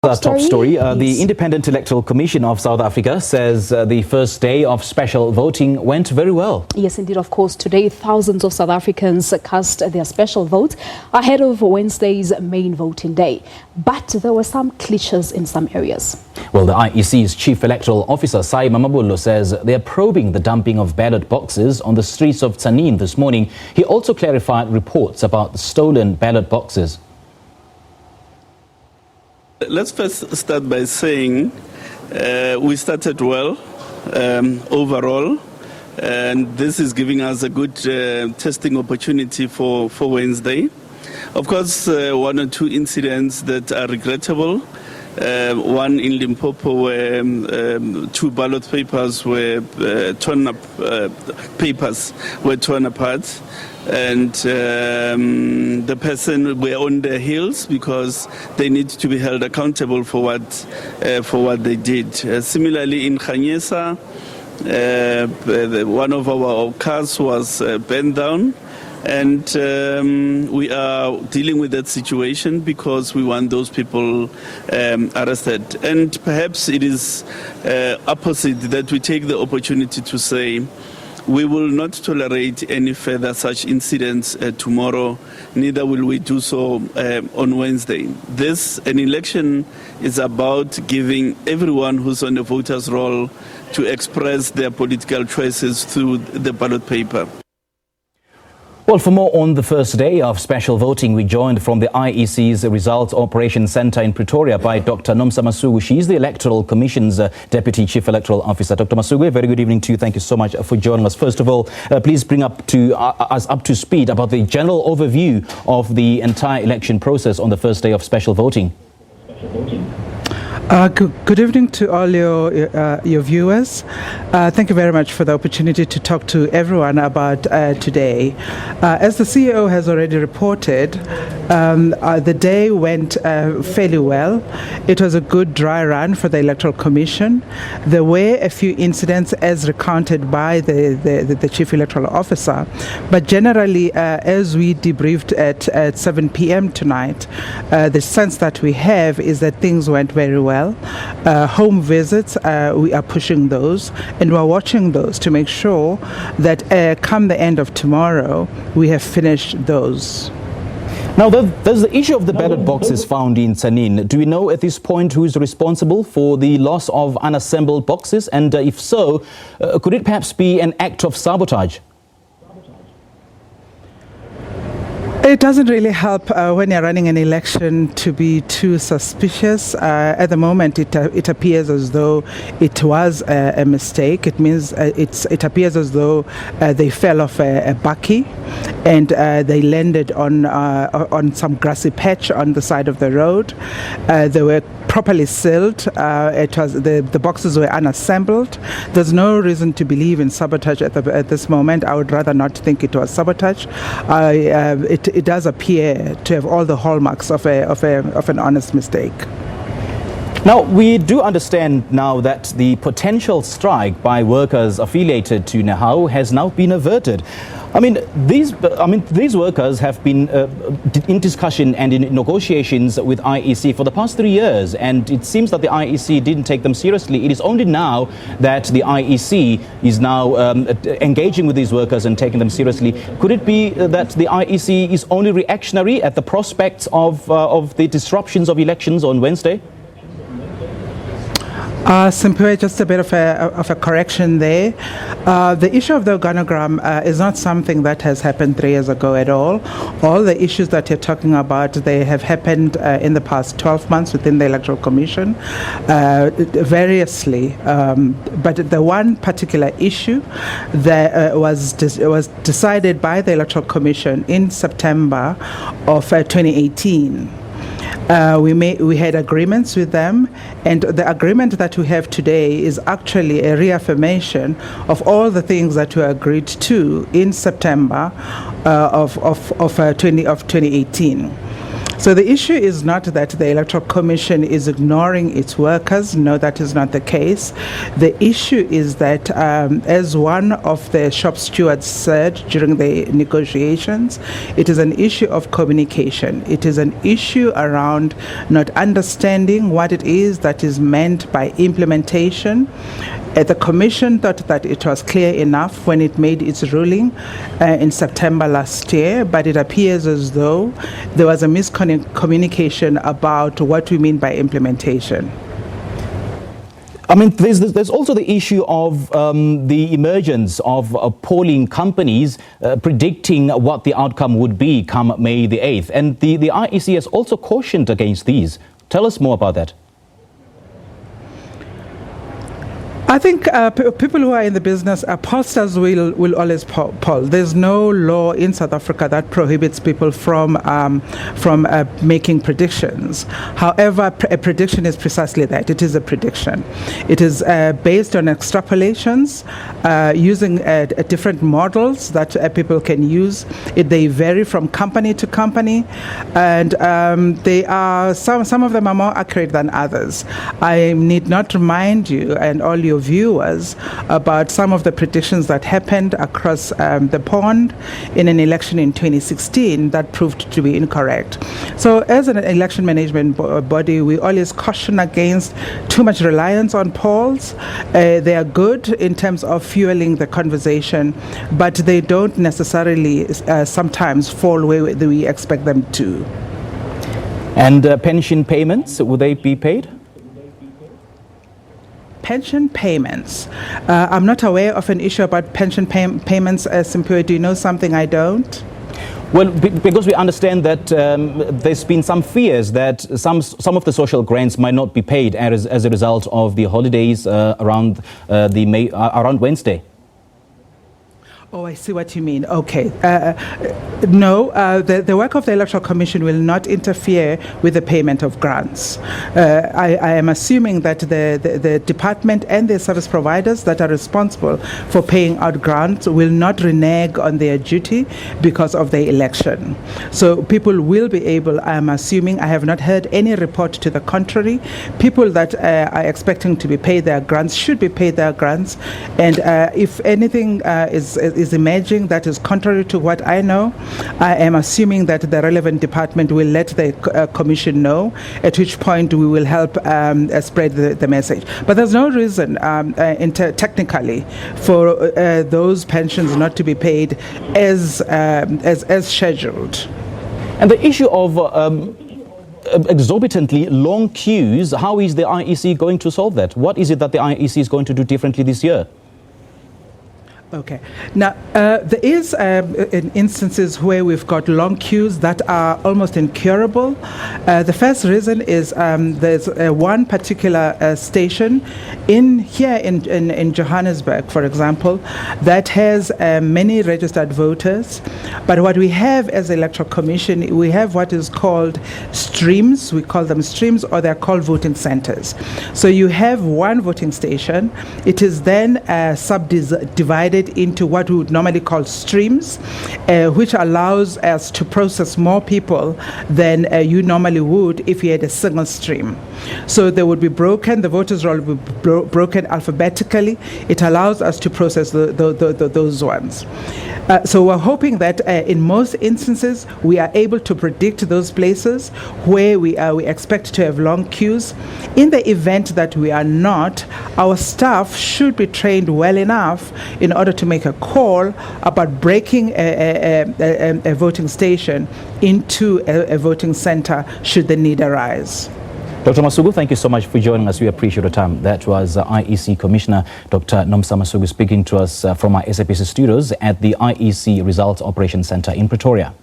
Our top story, the Independent Electoral Commission of South Africa says the first day of special voting went very well. Yes, indeed. Of course, today thousands of South Africans cast their special votes ahead of Wednesday's main voting day. But there were some glitches in some areas. Well, the IEC's Chief Electoral Officer, Nomsa says they are probing the dumping of ballot boxes on the streets of Tzaneen this morning. He also clarified reports about the stolen ballot boxes. Let's first start by saying we started well overall, and this is giving us a good testing opportunity for Wednesday. Of course, one or two incidents that are regrettable. One in Limpopo where two ballot papers were torn apart, and the person were on their heels because they need to be held accountable for what they did. Similarly, in Khanyesa, one of our cars was burned down. And we are dealing with that situation because we want those people arrested. And perhaps it is opposite that we take the opportunity to say we will not tolerate any further such incidents tomorrow, neither will we do so on Wednesday. An election is about giving everyone who's on the voters' roll to express their political choices through the ballot paper. Well, for more on the first day of special voting, we joined from the IEC's Results Operations Centre in Pretoria by Dr. Nomsa Masuku. She's the Electoral Commission's Deputy Chief Electoral Officer. Dr. Masuku, a very good evening to you. Thank you so much for joining us. First of all, please bring us up to speed about the general overview of the entire election process on the first day of special voting. Good evening to all your viewers. Thank you very much for the opportunity to talk to everyone about today. As the CEO has already reported, the day went fairly well. It was a good dry run for the Electoral Commission. There were a few incidents as recounted by the Chief Electoral Officer, but generally, as we debriefed at 7 p.m. tonight, the sense that we have is that things went very well. Home visits, we are pushing those, and we're watching those to make sure that come the end of tomorrow, we have finished those. Now, there's the issue of the ballot boxes found in Tzaneen. Do we know at this point who is responsible for the loss of unassembled boxes? And if so, could it perhaps be an act of sabotage? It doesn't really help when you're running an election to be too suspicious. At the moment, it appears as though it was a mistake. It means it appears as though they fell off a bakkie and they landed on some grassy patch on the side of the road. They were properly sealed. The boxes were unassembled. There's no reason to believe in sabotage at this moment. I would rather not think it was sabotage. It does appear to have all the hallmarks of an honest mistake. Now, we do understand now that the potential strike by workers affiliated to NEHAWU has now been averted. These workers have been in discussion and in negotiations with IEC for the past 3 years, and it seems that the IEC didn't take them seriously. It is only now that the IEC is now engaging with these workers and taking them seriously. Could it be that the IEC is only reactionary at the prospects of the disruptions of elections on Wednesday? Simply just a bit of a correction there. The issue of the organogram is not something that has happened 3 years ago at all. All the issues that you're talking about, they have happened in the past 12 months within the Electoral Commission, variously. But the one particular issue that was decided by the Electoral Commission in September of 2018. We had agreements with them, and the agreement that we have today is actually a reaffirmation of all the things that were agreed to in September of 2018. So the issue is not that the Electoral Commission is ignoring its workers. No, that is not the case. The issue is that, as one of the shop stewards said during the negotiations, it is an issue of communication. It is an issue around not understanding what it is that is meant by implementation. The Commission thought that it was clear enough when it made its ruling in September last year, but it appears as though there was a miscommunication about what we mean by implementation. I mean, there's also the issue of the emergence of polling companies predicting what the outcome would be come May the 8th. And the IEC has also cautioned against these. Tell us more about that. I think people who are in the business, pollsters will always poll. There's no law in South Africa that prohibits people from making predictions. However, a prediction is precisely that. It is a prediction. It is based on extrapolations using different models that people can use. They vary from company to company, and they are some of them are more accurate than others. I need not remind you and all your viewers about some of the predictions that happened across the pond in an election in 2016 that proved to be incorrect. So as an election management body, we always caution against too much reliance on polls. They are good in terms of fueling the conversation, but they don't necessarily sometimes fall where we expect them to. And pension payments, will they be paid? Pension payments. I'm not aware of an issue about pension payments. Simpiwe, do you know something I don't? Well, because we understand that there's been some fears that some of the social grants might not be paid as a result of the holidays around Wednesday. Oh, I see what you mean. Okay. No, the work of the Electoral Commission will not interfere with the payment of grants. I am assuming that the department and the service providers that are responsible for paying out grants will not renege on their duty because of the election. So people will be able, I am assuming, I have not heard any report to the contrary, people that are expecting to be paid their grants should be paid their grants. And if anything is emerging that is contrary to what I know, I am assuming that the relevant department will let the Commission know, at which point we will help spread the message. But there's no reason technically for those pensions not to be paid as scheduled. And the issue of exorbitantly long queues, how is the IEC going to solve that? What is it that the IEC is going to do differently this year? Okay. Now, there is instances where we've got long queues that are almost incurable. The first reason is there's one particular station here in Johannesburg, for example, that has many registered voters. But what we have as Electoral Commission, we have what is called streams. We call them streams, or they're called voting centers. So you have one voting station. It is then subdivided into what we would normally call streams, which allows us to process more people than you normally would if you had a single stream. So they would be broken, the voters' roll would be broken alphabetically. It allows us to process those ones. So we're hoping that in most instances we are able to predict those places where we expect to have long queues. In the event that we are not, our staff should be trained well enough in order to make a call about breaking a voting station into a voting center should the need arise. Dr. Masuku, thank you so much for joining us. We appreciate your time. That was IEC Commissioner Dr. Nomsa Masuku speaking to us from our SABC studios at the IEC Results Operations Center in Pretoria.